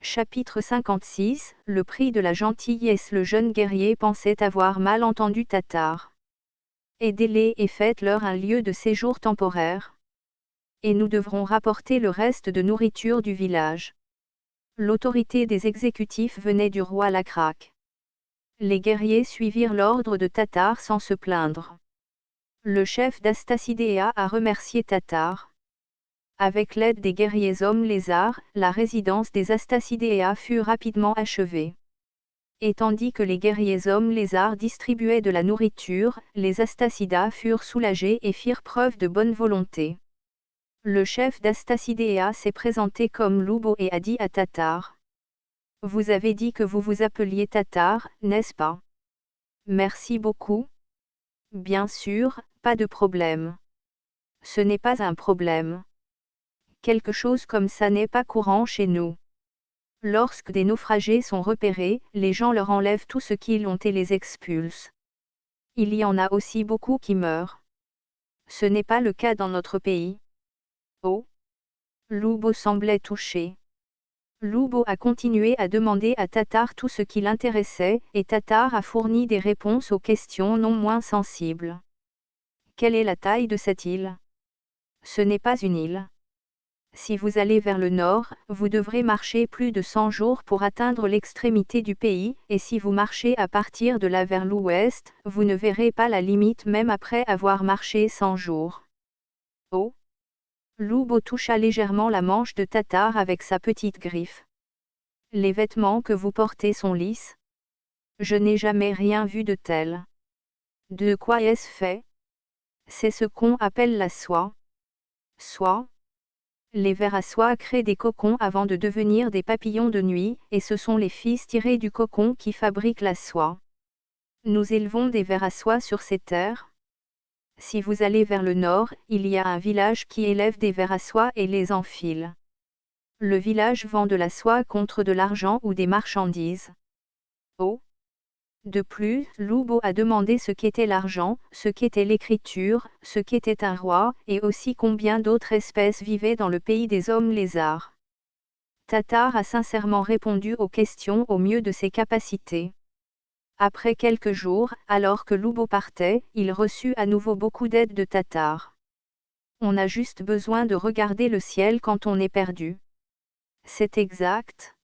Chapitre 56, le prix de la gentillesse. Le jeune guerrier pensait avoir mal entendu Tatar. Aidez-les et faites-leur un lieu de séjour temporaire. Et nous devrons rapporter le reste de nourriture du village. L'autorité des exécutifs venait du roi Lakrak. Les guerriers suivirent l'ordre de Tatar sans se plaindre. Le chef d'Astacidéa a remercié Tatar. Avec l'aide des guerriers hommes lézards, la résidence des Astacidéa fut rapidement achevée. Et tandis que les guerriers hommes lézards distribuaient de la nourriture, les Astacidas furent soulagés et firent preuve de bonne volonté. Le chef d'Astacidéa s'est présenté comme Loubo et a dit à Tatar. Vous avez dit que vous vous appeliez Tatar, n'est-ce pas? Merci beaucoup. Bien sûr, pas de problème. Ce n'est pas un problème. Quelque chose comme ça n'est pas courant chez nous. Lorsque des naufragés sont repérés, les gens leur enlèvent tout ce qu'ils ont et les expulsent. Il y en a aussi beaucoup qui meurent. Ce n'est pas le cas dans notre pays. Oh! Loubo semblait touché. Loubo a continué à demander à Tatar tout ce qui l'intéressait, et Tatar a fourni des réponses aux questions non moins sensibles. Quelle est la taille de cette île? Ce n'est pas une île. Si vous allez vers le nord, vous devrez marcher plus de 100 jours pour atteindre l'extrémité du pays, et si vous marchez à partir de là vers l'ouest, vous ne verrez pas la limite même après avoir marché 100 jours. Oh! Loubo toucha légèrement la manche de Tatar avec sa petite griffe. Les vêtements que vous portez sont lisses? Je n'ai jamais rien vu de tel. De quoi est-ce fait? C'est ce qu'on appelle la soie. Soie? Les vers à soie créent des cocons avant de devenir des papillons de nuit, et ce sont les fils tirés du cocon qui fabriquent la soie. Nous élevons des vers à soie sur ces terres. Si vous allez vers le nord, il y a un village qui élève des vers à soie et les enfile. Le village vend de la soie contre de l'argent ou des marchandises. Oh! De plus, Loubo a demandé ce qu'était l'argent, ce qu'était l'écriture, ce qu'était un roi, et aussi combien d'autres espèces vivaient dans le pays des hommes lézards. Tatar a sincèrement répondu aux questions au mieux de ses capacités. Après quelques jours, alors que Loubo partait, il reçut à nouveau beaucoup d'aide de Tatar. On a juste besoin de regarder le ciel quand on est perdu. C'est exact.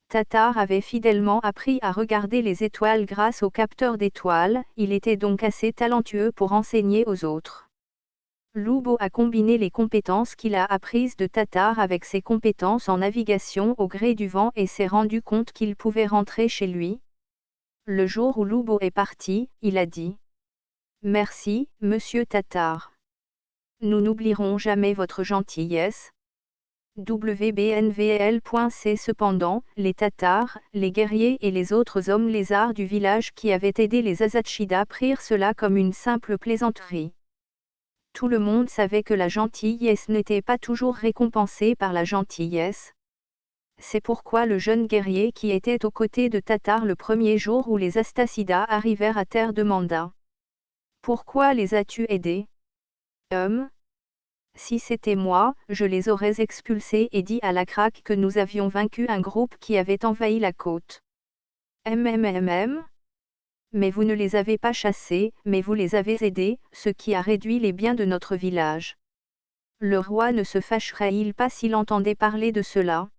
Tatar avait fidèlement appris à regarder les étoiles grâce au capteur d'étoiles, il était donc assez talentueux pour enseigner aux autres. Loubo a combiné les compétences qu'il a apprises de Tatar avec ses compétences en navigation au gré du vent et s'est rendu compte qu'il pouvait rentrer chez lui. Le jour où Loubo est parti, il a dit « Merci, monsieur Tatar. Nous n'oublierons jamais votre gentillesse. » WBNVL.C. Cependant, les Tatars, les guerriers et les autres hommes lézards du village qui avaient aidé les Azachidas prirent cela comme une simple plaisanterie. Tout le monde savait que la gentillesse n'était pas toujours récompensée par la gentillesse. C'est pourquoi le jeune guerrier qui était aux côtés de Tatar le premier jour où les Astacidas arrivèrent à terre demanda « Pourquoi les as-tu aidés? » Si c'était moi, je les aurais expulsés et dit à Lakrak que nous avions vaincu un groupe qui avait envahi la côte. Mais vous ne les avez pas chassés, mais vous les avez aidés, ce qui a réduit les biens de notre village. Le roi ne se fâcherait-il pas s'il entendait parler de cela?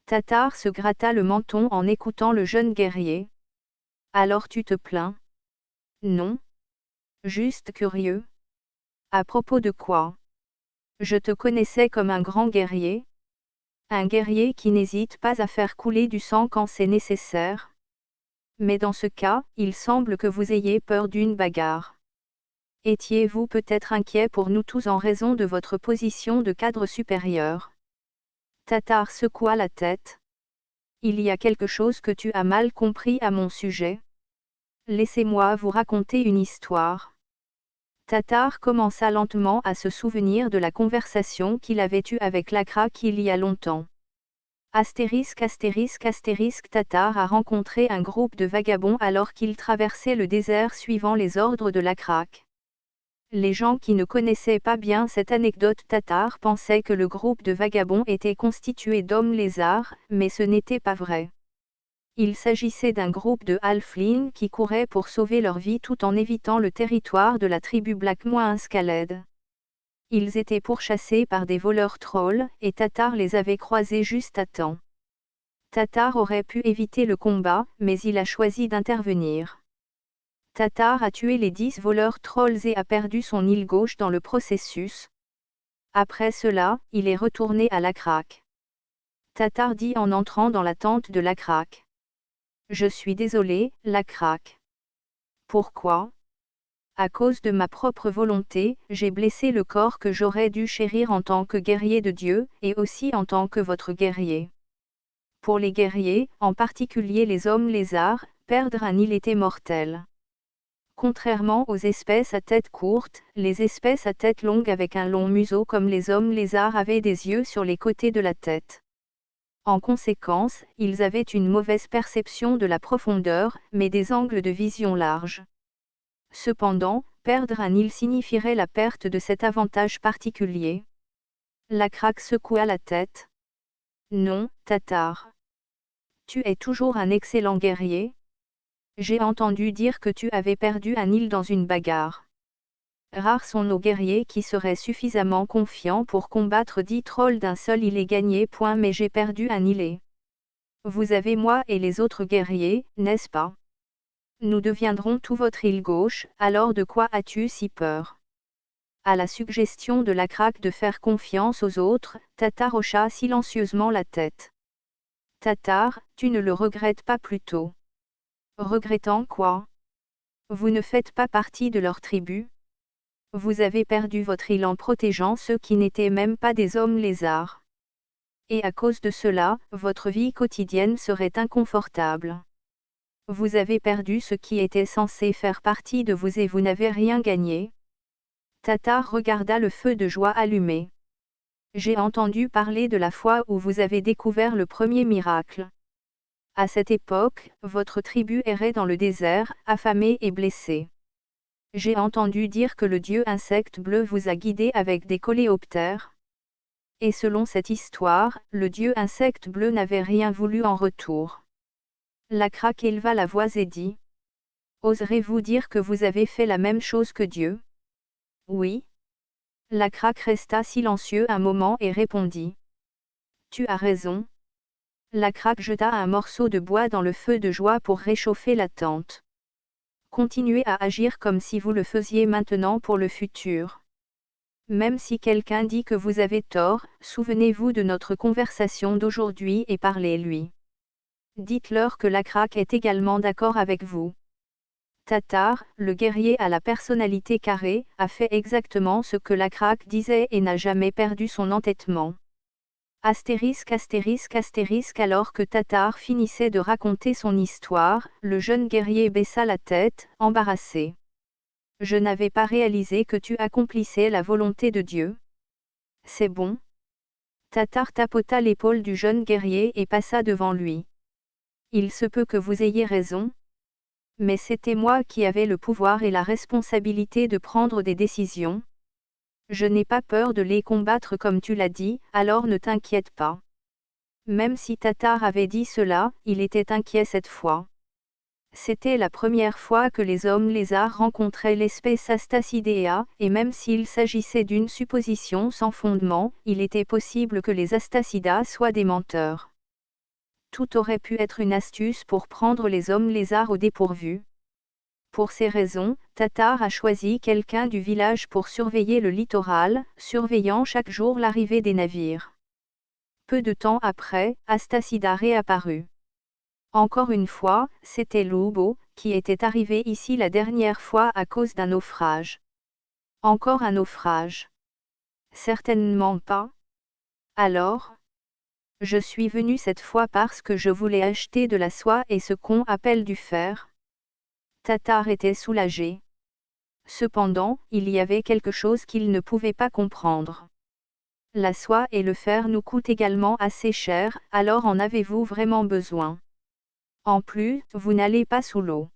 Tatar se gratta le menton en écoutant le jeune guerrier. Alors tu te plains? Non. Juste curieux. À propos de quoi? Je te connaissais comme un grand guerrier. Un guerrier qui n'hésite pas à faire couler du sang quand c'est nécessaire. Mais dans ce cas, il semble que vous ayez peur d'une bagarre. Étiez-vous peut-être inquiet pour nous tous en raison de votre position de cadre supérieur? Tatar secoua la tête. Il y a quelque chose que tu as mal compris à mon sujet. Laissez-moi vous raconter une histoire. Tatar commença lentement à se souvenir de la conversation qu'il avait eue avec Lakrak il y a longtemps. Tatar a rencontré un groupe de vagabonds alors qu'il traversait le désert suivant les ordres de Lakrak. Les gens qui ne connaissaient pas bien cette anecdote tatare pensaient que le groupe de vagabonds était constitué d'hommes lézards, mais ce n'était pas vrai. Il s'agissait d'un groupe de halflings qui couraient pour sauver leur vie tout en évitant le territoire de la tribu Black-Scaled. Ils étaient pourchassés par des voleurs trolls, et Tatar les avait croisés juste à temps. Tatar aurait pu éviter le combat, mais il a choisi d'intervenir. Tatar a tué les 10 voleurs trolls et a perdu son île gauche dans le processus. Après cela, il est retourné à Lakrak. Tatar dit en entrant dans la tente de Lakrak. Je suis désolé, Lakrak. Pourquoi ? À cause de ma propre volonté, j'ai blessé le corps que j'aurais dû chérir en tant que guerrier de Dieu, et aussi en tant que votre guerrier. Pour les guerriers, en particulier les hommes lézards, perdre un île était mortel. Contrairement aux espèces à tête courte, les espèces à tête longue avec un long museau comme les hommes lézards avaient des yeux sur les côtés de la tête. En conséquence, ils avaient une mauvaise perception de la profondeur, mais des angles de vision larges. Cependant, perdre un île signifierait la perte de cet avantage particulier. Lakrak secoua la tête. Non, Tatar. Tu es toujours un excellent guerrier. J'ai entendu dire que tu avais perdu un île dans une bagarre. Rares sont nos guerriers qui seraient suffisamment confiants pour combattre 10 trolls d'un seul île et gagner point, mais j'ai perdu un îlet. Vous avez moi et les autres guerriers, n'est-ce pas? Nous deviendrons tout votre île gauche, alors de quoi as-tu si peur? À la suggestion de Lakrak de faire confiance aux autres, Tatar hocha silencieusement la tête. Tatar, tu ne le regrettes pas plutôt? Regrettant quoi? Vous ne faites pas partie de leur tribu? Vous avez perdu votre île en protégeant ceux qui n'étaient même pas des hommes lézards. Et à cause de cela, votre vie quotidienne serait inconfortable. Vous avez perdu ce qui était censé faire partie de vous et vous n'avez rien gagné. Tatar regarda le feu de joie allumé. J'ai entendu parler de la fois où vous avez découvert le premier miracle. À cette époque, votre tribu errait dans le désert, affamée et blessée. J'ai entendu dire que le dieu insecte bleu vous a guidé avec des coléoptères. Et selon cette histoire, le dieu insecte bleu n'avait rien voulu en retour. Lakrak éleva la voix et dit. Oserez-vous dire que vous avez fait la même chose que Dieu? Oui. Lakrak resta silencieux un moment et répondit. Tu as raison. Lakrak jeta un morceau de bois dans le feu de joie pour réchauffer la tente. Continuez à agir comme si vous le faisiez maintenant pour le futur. Même si quelqu'un dit que vous avez tort, souvenez-vous de notre conversation d'aujourd'hui et parlez-lui. Dites-leur que Lakrak est également d'accord avec vous. Tatar, le guerrier à la personnalité carrée, a fait exactement ce que Lakrak disait et n'a jamais perdu son entêtement. Astérisque astérisque astérisque alors que Tatar finissait de raconter son histoire, le jeune guerrier baissa la tête, embarrassé. Je n'avais pas réalisé que tu accomplissais la volonté de Dieu. C'est bon. Tatar tapota l'épaule du jeune guerrier et passa devant lui. Il se peut que vous ayez raison. Mais c'était moi qui avais le pouvoir et la responsabilité de prendre des décisions. Je n'ai pas peur de les combattre comme tu l'as dit, alors ne t'inquiète pas. Même si Tatar avait dit cela, il était inquiet cette fois. C'était la première fois que les hommes lézards rencontraient l'espèce Astacidea, et même s'il s'agissait d'une supposition sans fondement, il était possible que les Astacidas soient des menteurs. Tout aurait pu être une astuce pour prendre les hommes lézards au dépourvu. Pour ces raisons, Tatar a choisi quelqu'un du village pour surveiller le littoral, surveillant chaque jour l'arrivée des navires. Peu de temps après, Astacida réapparut. Encore une fois, c'était Lobo, qui était arrivé ici la dernière fois à cause d'un naufrage. Encore un naufrage. Certainement pas. Alors? Je suis venu cette fois parce que je voulais acheter de la soie et ce qu'on appelle du fer. Tatar était soulagé. Cependant, il y avait quelque chose qu'il ne pouvait pas comprendre. La soie et le fer nous coûtent également assez cher, alors en avez-vous vraiment besoin? En plus, vous n'allez pas sous l'eau.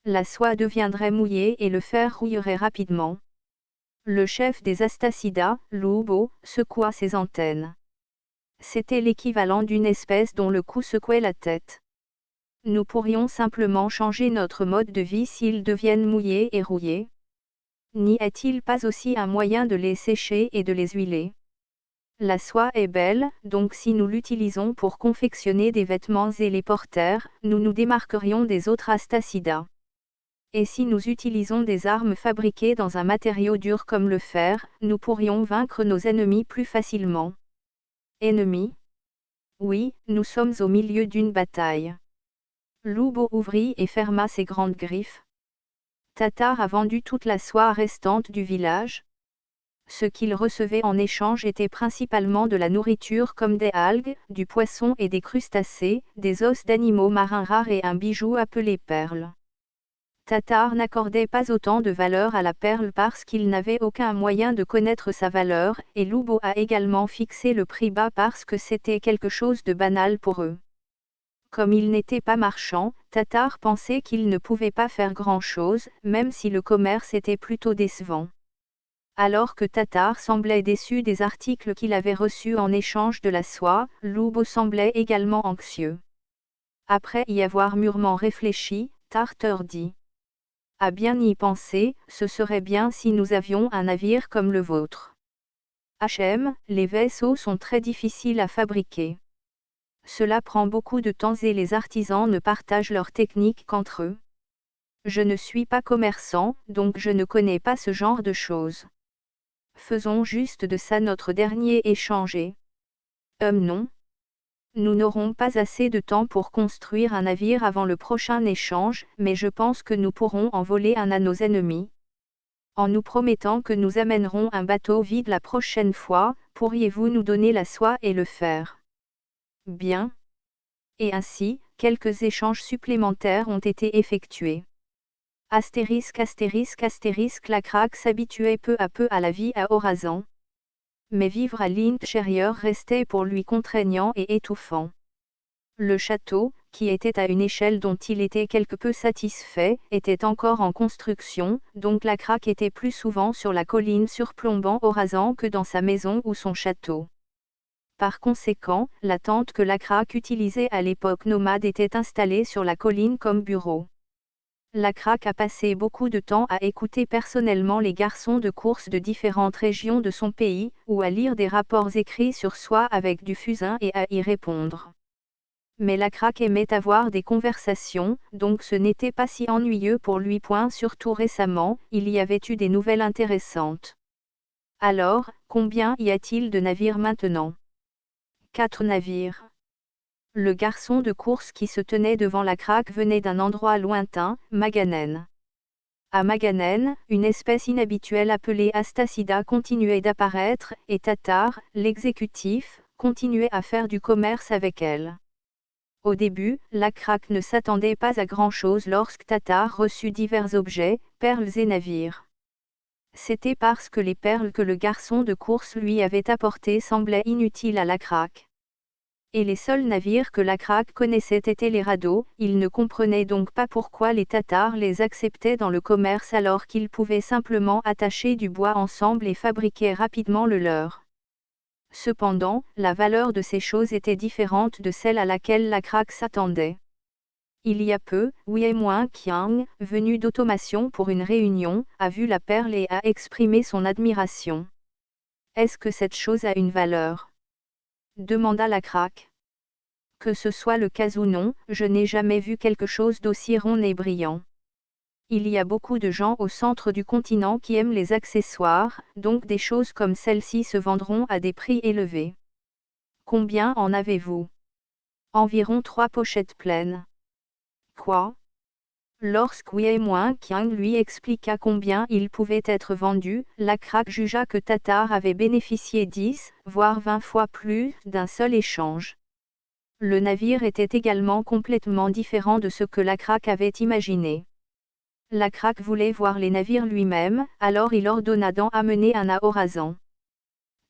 La soie deviendrait mouillée et le fer rouillerait rapidement. Le chef des Astacidas, Lubo, secoua ses antennes. C'était l'équivalent d'une espèce dont le cou secouait la tête. Nous pourrions simplement changer notre mode de vie s'ils deviennent mouillés et rouillés. N'y a-t-il pas aussi un moyen de les sécher et de les huiler? La soie est belle, donc si nous l'utilisons pour confectionner des vêtements et les porter, nous nous démarquerions des autres Astacidas. Et si nous utilisons des armes fabriquées dans un matériau dur comme le fer, nous pourrions vaincre nos ennemis plus facilement. Ennemis? Oui, nous sommes au milieu d'une bataille. Lubo ouvrit et ferma ses grandes griffes. Tatar a vendu toute la soie restante du village. Ce qu'il recevait en échange était principalement de la nourriture comme des algues, du poisson et des crustacés, des os d'animaux marins rares et un bijou appelé perle. Tatar n'accordait pas autant de valeur à la perle parce qu'il n'avait aucun moyen de connaître sa valeur, et Lubo a également fixé le prix bas parce que c'était quelque chose de banal pour eux. Comme il n'était pas marchand, Tatar pensait qu'il ne pouvait pas faire grand-chose, même si le commerce était plutôt décevant. Alors que Tatar semblait déçu des articles qu'il avait reçus en échange de la soie, Lubo semblait également anxieux. Après y avoir mûrement réfléchi, Tarter dit: à bien y penser, ce serait bien si nous avions un navire comme le vôtre. Les vaisseaux sont très difficiles à fabriquer. Cela prend beaucoup de temps et les artisans ne partagent leurs techniques qu'entre eux. Je ne suis pas commerçant, donc je ne connais pas ce genre de choses. Faisons juste de ça notre dernier échange. Non. Nous n'aurons pas assez de temps pour construire un navire avant le prochain échange, mais je pense que nous pourrons en voler un à nos ennemis. En nous promettant que nous amènerons un bateau vide la prochaine fois, pourriez-vous nous donner la soie et le fer? Bien. Et ainsi, quelques échanges supplémentaires ont été effectués. La Craque s'habituait peu à peu à la vie à Orazan. Mais vivre à l'intérieur restait pour lui contraignant et étouffant. Le château, qui était à une échelle dont il était quelque peu satisfait, était encore en construction, donc la Craque était plus souvent sur la colline surplombant Orazan que dans sa maison ou son château. Par conséquent, la tente que la Craque utilisait à l'époque nomade était installée sur la colline comme bureau. La Craque a passé beaucoup de temps à écouter personnellement les garçons de course de différentes régions de son pays, ou à lire des rapports écrits sur soie avec du fusain et à y répondre. Mais la Craque aimait avoir des conversations, donc ce n'était pas si ennuyeux pour lui. Surtout récemment, il y avait eu des nouvelles intéressantes. Alors, combien y a-t-il de navires maintenant? 4 navires. Le garçon de course qui se tenait devant la Craque venait d'un endroit lointain, Maganen. À Maganen, une espèce inhabituelle appelée Astacida continuait d'apparaître, et Tatar, l'exécutif, continuait à faire du commerce avec elle. Au début, la Craque ne s'attendait pas à grand-chose lorsque Tatar reçut divers objets, perles et navires. C'était parce que les perles que le garçon de course lui avait apportées semblaient inutiles à la Craque. Et les seuls navires que la Craque connaissait étaient les radeaux, il ne comprenait donc pas pourquoi les Tatars les acceptaient dans le commerce alors qu'ils pouvaient simplement attacher du bois ensemble et fabriquer rapidement le leur. Cependant, la valeur de ces choses était différente de celle à laquelle la Craque s'attendait. Il y a peu, Qiang, venu d'automation pour une réunion, a vu la perle et a exprimé son admiration. Est-ce que cette chose a une valeur? Demanda la Craque. Que ce soit le cas ou non, je n'ai jamais vu quelque chose d'aussi rond et brillant. Il y a beaucoup de gens au centre du continent qui aiment les accessoires, donc des choses comme celle-ci se vendront à des prix élevés. Combien en avez-vous? Environ 3 pochettes pleines. Quoi? Lorsque Qiang lui expliqua combien il pouvait être vendu, la Craque jugea que Tatar avait bénéficié 10, voire 20 fois plus, d'un seul échange. Le navire était également complètement différent de ce que la Craque avait imaginé. La Craque voulait voir les navires lui-même, alors il ordonna d'en amener un à Orazan.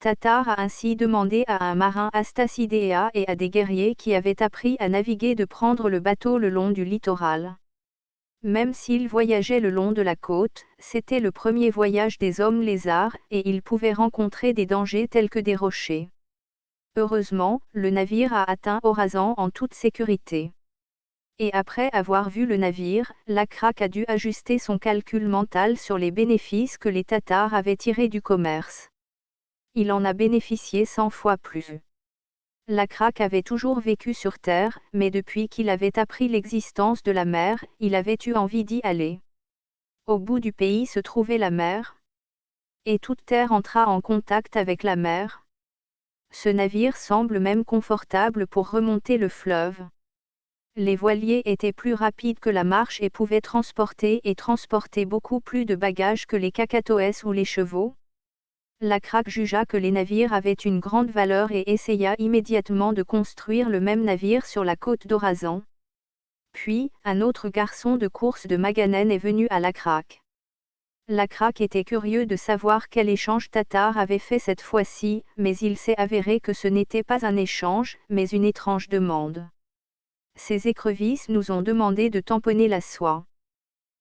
Tatar a ainsi demandé à un marin Astacidéa et à des guerriers qui avaient appris à naviguer de prendre le bateau le long du littoral. Même s'ils voyageaient le long de la côte, c'était le premier voyage des hommes lézards, et ils pouvaient rencontrer des dangers tels que des rochers. Heureusement, le navire a atteint Orazan en toute sécurité. Et après avoir vu le navire, la Craque a dû ajuster son calcul mental sur les bénéfices que les Tatars avaient tirés du commerce. Il en a bénéficié 100 fois plus. La Craque avait toujours vécu sur terre, mais depuis qu'il avait appris l'existence de la mer, il avait eu envie d'y aller. Au bout du pays se trouvait la mer. Et toute terre entra en contact avec la mer. Ce navire semble même confortable pour remonter le fleuve. Les voiliers étaient plus rapides que la marche et pouvaient transporter beaucoup plus de bagages que les cacatoès ou les chevaux. La Craque jugea que les navires avaient une grande valeur et essaya immédiatement de construire le même navire sur la côte d'Orazan. Puis, un autre garçon de course de Maganen est venu à la Craque. La Craque était curieux de savoir quel échange tatar avait fait cette fois-ci, mais il s'est avéré que ce n'était pas un échange, mais une étrange demande. Ces écrevisses nous ont demandé de tamponner la soie.